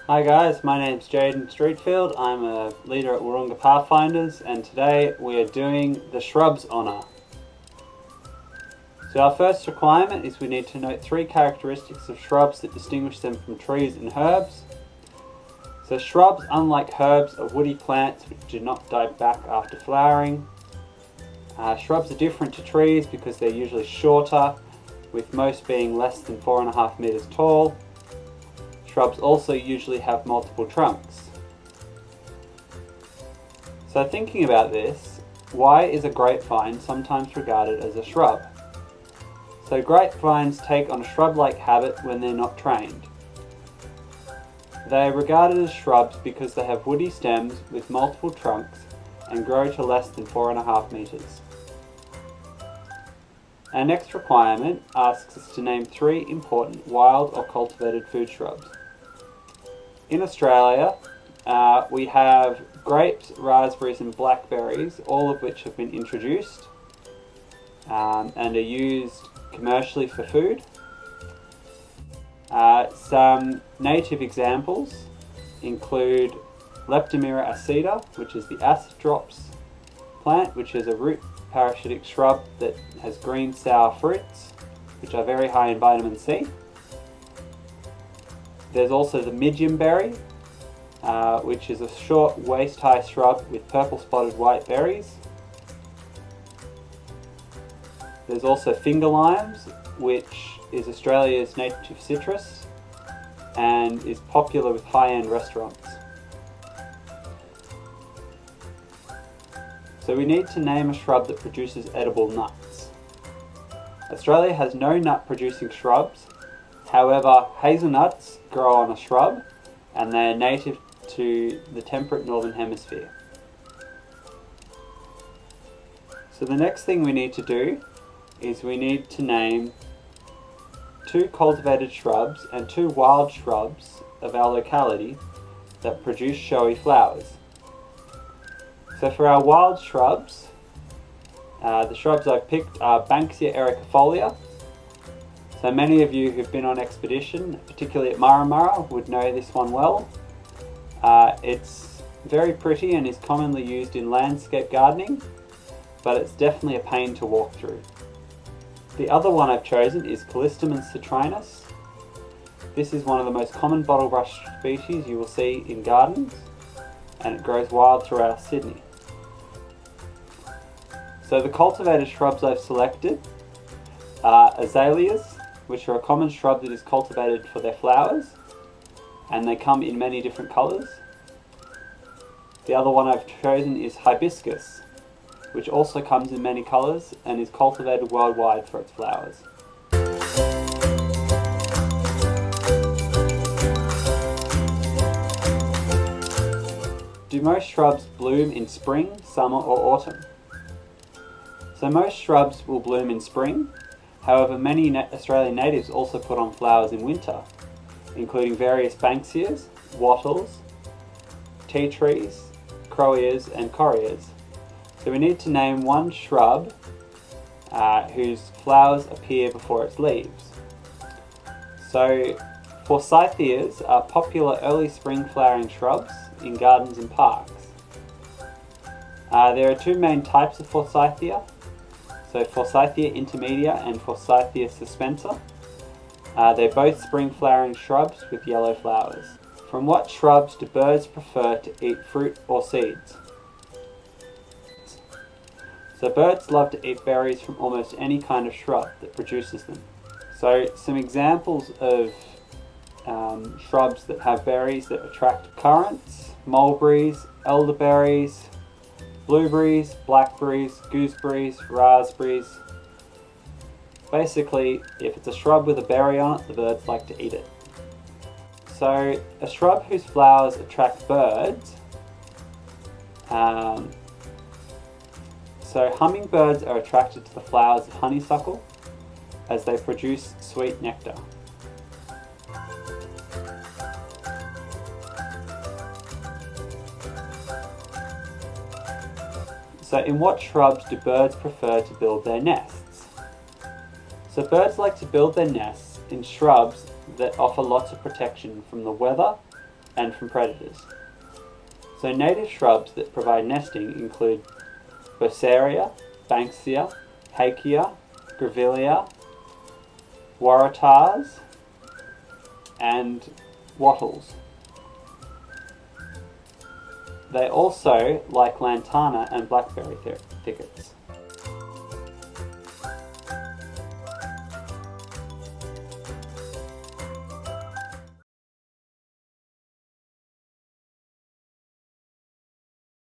Hi guys, my name's Jayden Streetfield. I'm a leader at Wahroonga Pathfinders, and today we are doing the Shrubs Honour. So our first requirement is we need to note 3 characteristics of shrubs that distinguish them from trees and herbs. So shrubs, unlike herbs, are woody plants which do not die back after flowering. Shrubs are different to trees because they're usually shorter, with most being less than 4.5 metres tall. Shrubs also usually have multiple trunks. So thinking about this, why is a grapevine sometimes regarded as a shrub? So grapevines take on a shrub-like habit when they're not trained. They are regarded as shrubs because they have woody stems with multiple trunks and grow to less than 4.5 metres. Our next requirement asks us to name 3 important wild or cultivated food shrubs. In Australia, we have grapes, raspberries and blackberries, all of which have been introduced and are used commercially for food. Some native examples include Leptomyra acida, which is the acid drops plant, which is a root parasitic shrub that has green sour fruits, which are very high in vitamin C. There's also the midgeonberry, which is a short waist-high shrub with purple spotted white berries. There's also finger limes, which is Australia's native citrus and is popular with high-end restaurants. So we need to name a shrub that produces edible nuts. Australia has no nut-producing shrubs. However, hazelnuts grow on a shrub and they are native to the temperate northern hemisphere. So the next thing we need to do is we need to name 2 cultivated shrubs and 2 wild shrubs of our locality that produce showy flowers. So for our wild shrubs, the shrubs I've picked are Banksia ericifolia. So many of you who've been on expedition, particularly at Murra, would know this one well. It's very pretty and is commonly used in landscape gardening, but it's definitely a pain to walk through. The other one I've chosen is Callistemon citrinus. This is one of the most common bottlebrush species you will see in gardens, and it grows wild throughout Sydney. So the cultivated shrubs I've selected are azaleas, which are a common shrub that is cultivated for their flowers, and they come in many different colours. The other one I've chosen is hibiscus, which also comes in many colours and is cultivated worldwide for its flowers. Do most shrubs bloom in spring, summer or autumn? So most shrubs will bloom in spring. However, many Australian natives also put on flowers in winter, including various Banksias, wattles, tea trees, croweias and correas. So we need to name 1 shrub whose flowers appear before its leaves. So Forsythias are popular early spring flowering shrubs in gardens and parks. There are 2 main types of Forsythia. So Forsythia intermedia and Forsythia suspensa. They're both spring flowering shrubs with yellow flowers. From what shrubs do birds prefer to eat fruit or seeds? So birds love to eat berries from almost any kind of shrub that produces them. So some examples of shrubs that have berries that attract currants: mulberries, elderberries, blueberries, blackberries, gooseberries, raspberries. Basically, if it's a shrub with a berry on it, the birds like to eat it. So a shrub whose flowers attract birds, so hummingbirds are attracted to the flowers of honeysuckle as they produce sweet nectar. So in what shrubs do birds prefer to build their nests? So birds like to build their nests in shrubs that offer lots of protection from the weather, and from predators. So native shrubs that provide nesting include Bosseria, Banksia, Hakea, Grevillea, Waratahs, and wattles. They also like lantana and blackberry thickets.